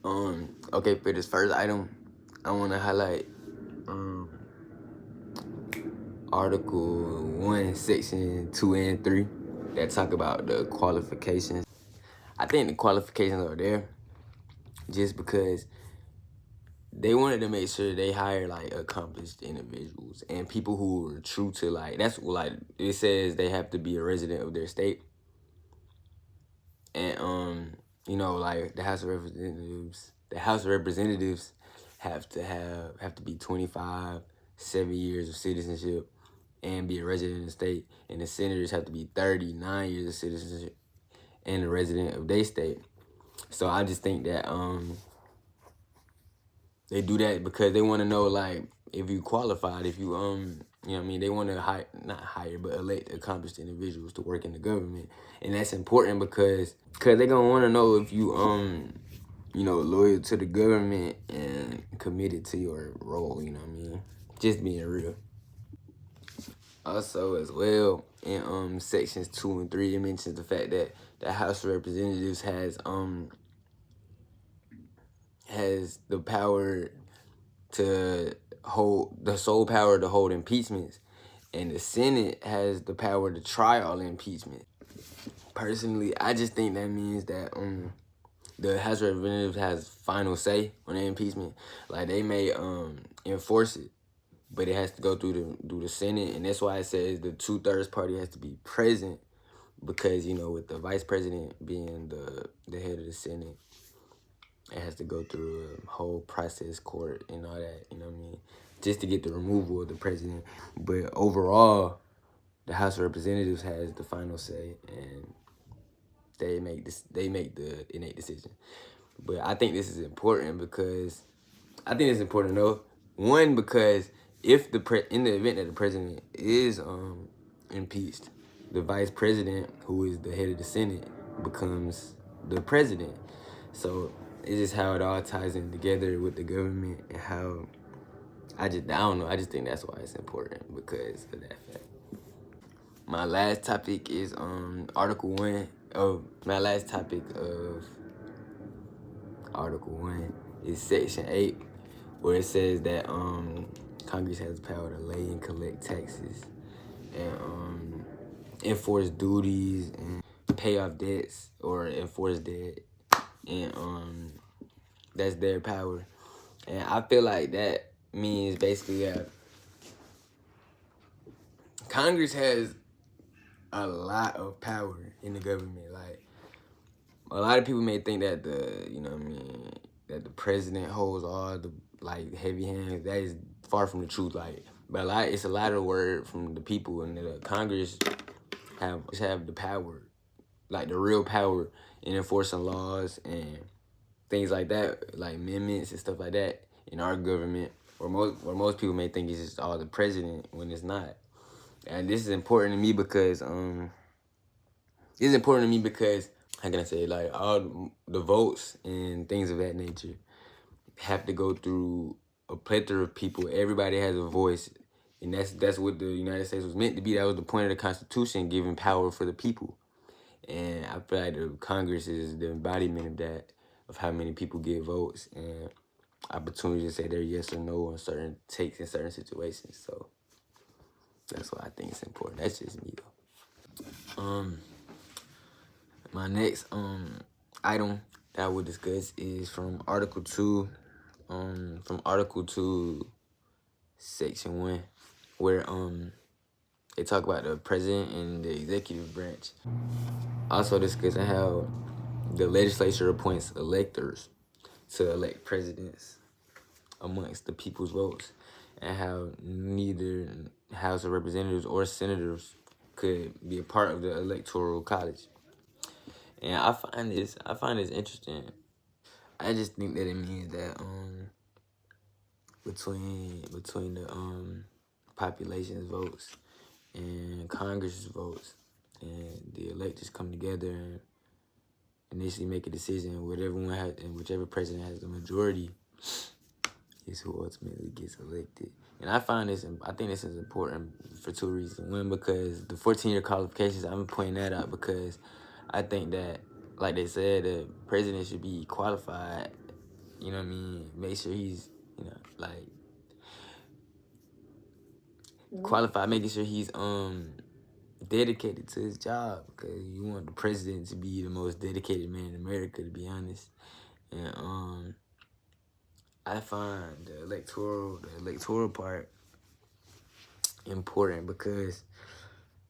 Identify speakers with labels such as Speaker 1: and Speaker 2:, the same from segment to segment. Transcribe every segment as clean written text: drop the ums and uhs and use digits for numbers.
Speaker 1: Okay, for this first item, I want to highlight Article 1, Section 2 and 3 that talk about the qualifications. I think the qualifications are there just because they wanted to make sure they hire like accomplished individuals and people who are true to that's like it says they have to be a resident of their state. And like the House of Representatives have to be 25, 7 years of citizenship and be a resident of the state, and the senators have to be 39 years of citizenship and a resident of their state. So I just think that they do that because they want to know like if you qualified, if you you know what I mean, they want to not hire but elect accomplished individuals to work in the government. And that's important because they're going to want to know if you loyal to the government and committed to your role, you know what I mean? Just being real. Also, as well, in sections 2 and 3, it mentions the fact that the House of Representatives has the power to hold the sole power to hold impeachments, and the Senate has the power to try all impeachment. Personally, I just think that means that the House of Representatives has final say on the impeachment. Like they may enforce it, but it has to go through the Senate, and that's why it says the 2/3 party has to be present, because with the vice president being the head of the Senate, it has to go through a whole process, court and all that, you know what I mean, just to get the removal of the president. But overall, the House of Representatives has the final say, and they make the innate decision. But I think this is important because to know, one, because if in the event that the president is impeached, the vice president, who is the head of the Senate, becomes the president. So it's just how it all ties in together with the government, and how I don't know. I just think that's why it's important, because of that fact. My last topic is Article 1 of my last topic of Article 1 is Section 8, where it says that Congress has the power to lay and collect taxes and enforce duties and pay off debts or enforce debt, and that's their power. And I feel like that means basically that Congress has a lot of power in the government. Like, a lot of people may think that that the president holds all the heavy hands. That is far from the truth. But it's a lot of word from the people, and the Congress have the power, like the real power in enforcing laws and things like that, like amendments and stuff like that in our government. Where most people may think it's just all the president, when it's not. And this is important to me because how can I say, like, all the votes and things of that nature have to go through a plethora of people. Everybody has a voice, and that's what the United States was meant to be. That was the point of the Constitution, giving power for the people. And I feel like the Congress is the embodiment of that, of how many people get votes and opportunity to say their yes or no on certain takes in certain situations. So that's why I think it's important. That's just me, though. My next item that I will discuss is from Article 2, Section 1, where they talk about the president and the executive branch. Also discussing how the legislature appoints electors to elect presidents amongst the people's votes, and how neither House of Representatives or Senators could be a part of the Electoral College. And I find this interesting. I just think that it means that between the population's votes and Congress's votes, and the electors come together and initially make a decision. Whichever president has the majority is who ultimately gets elected. And I think this is important for two reasons. One, because the 14-year qualifications, I'm pointing that out because I think that, like they said, the president should be qualified you know what I mean, make sure he's, you know, like qualified, making sure he's dedicated to his job, because you want the president to be the most dedicated man in America, to be honest. And I find the electoral part important because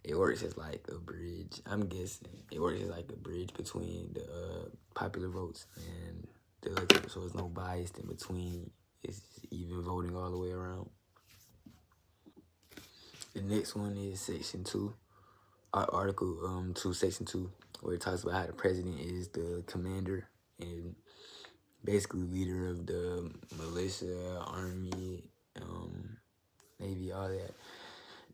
Speaker 1: it works as like a bridge. I'm guessing it works as like a bridge between the popular votes and the electoral, so there's no bias in between. It's even voting all the way around. The next one is Section 2, Article 2, Section 2, where it talks about how the president is the commander and basically leader of the militia, army, navy, all that.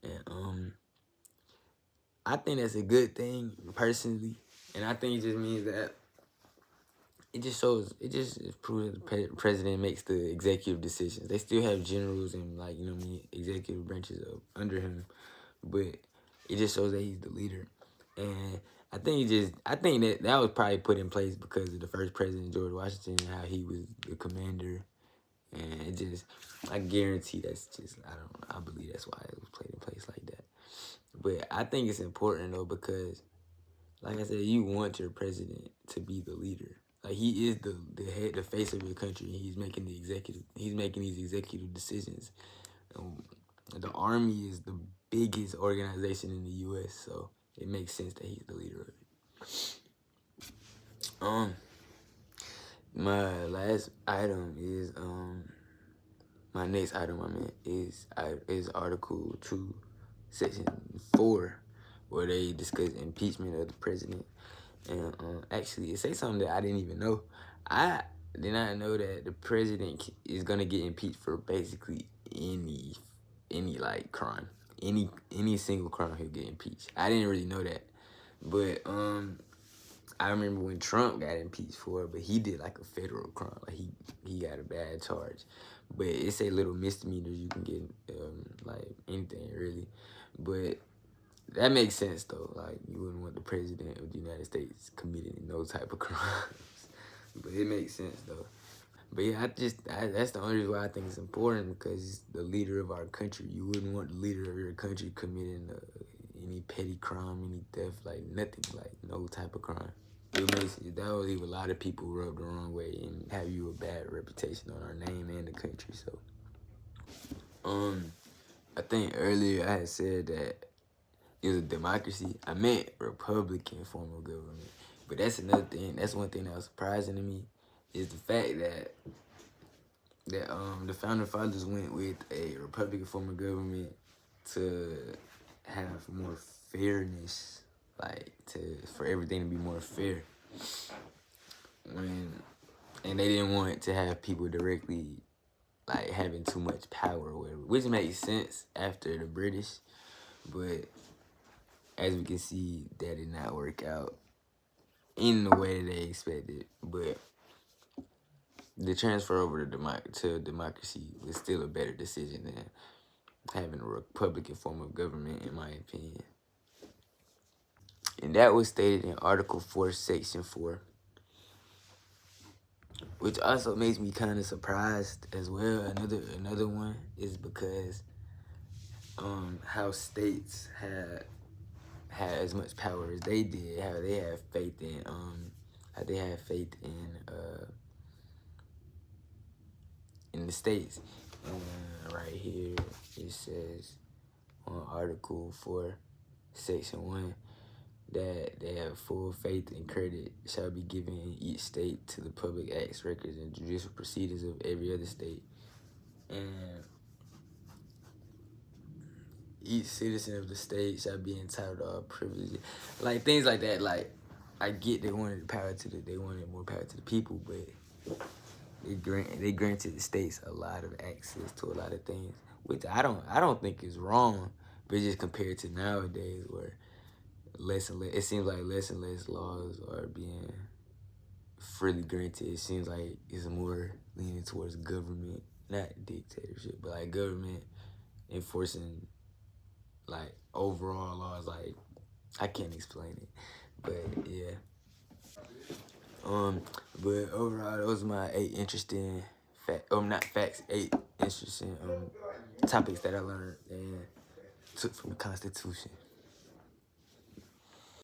Speaker 1: And I think that's a good thing personally, and I think it just means that it just proves that the president makes the executive decisions. They still have generals and, like, you know what I mean, executive branches under him, but it just shows that he's the leader. And I think that was probably put in place because of the first president, George Washington, and how he was the commander. And it just, I guarantee that's just, I believe that's why it was put in place like that. But I think it's important though, because like I said, you want your president to be the leader. Like, he is the head, the face of your country. He's making these executive decisions. The army is the biggest organization in the U.S., so it makes sense that he's the leader of it. My last item is my next item is Article 2, Section 4, where they discuss impeachment of the president. And actually, it says something that I didn't even know. I did not know that the president is gonna get impeached for basically any like crime, any single crime he'll get impeached. I didn't really know that, but I remember when Trump got impeached for it, but he did like a federal crime, like he got a bad charge. But it's a little misdemeanors you can get, like anything really, but that makes sense though. Like, you wouldn't want the president of the United States committing no type of crimes. But it makes sense though. But yeah, that's the only reason why I think it's important, because it's the leader of our country. You wouldn't want the leader of your country committing any petty crime, any theft, like nothing, like no type of crime. That will leave a lot of people rubbed the wrong way and have you a bad reputation on our name and the country. So, I think earlier I had said that it was a democracy. I meant Republican form of government. But that's another thing. That's one thing that was surprising to me, is the fact that the founding fathers went with a Republican form of government to have more fairness, like for everything to be more fair. And they didn't want to have people directly like having too much power or whatever, which makes sense after the British, but as we can see, that did not work out in the way that they expected. But the transfer over to democracy was still a better decision than having a Republican form of government, in my opinion. And that was stated in Article 4, Section 4, which also makes me kind of surprised as well. Another one is because how states had as much power as they did, how they have faith in in the states. And right here it says on Article 4, Section 1, that they have full faith and credit shall be given in each state to the public acts, records, and judicial proceedings of every other state. And each citizen of the state shall be entitled to all privileges. Like, things like that. Like, I get they wanted more power to the people, but they granted the states a lot of access to a lot of things, which I don't think is wrong, but just compared to nowadays, where it seems like less and less laws are being freely granted. It seems like it's more leaning towards government, not dictatorship, but like government enforcing like overall laws. Like, I can't explain it, but yeah. But overall, those are my 8 interesting not facts, 8 interesting topics that I learned and took from the Constitution.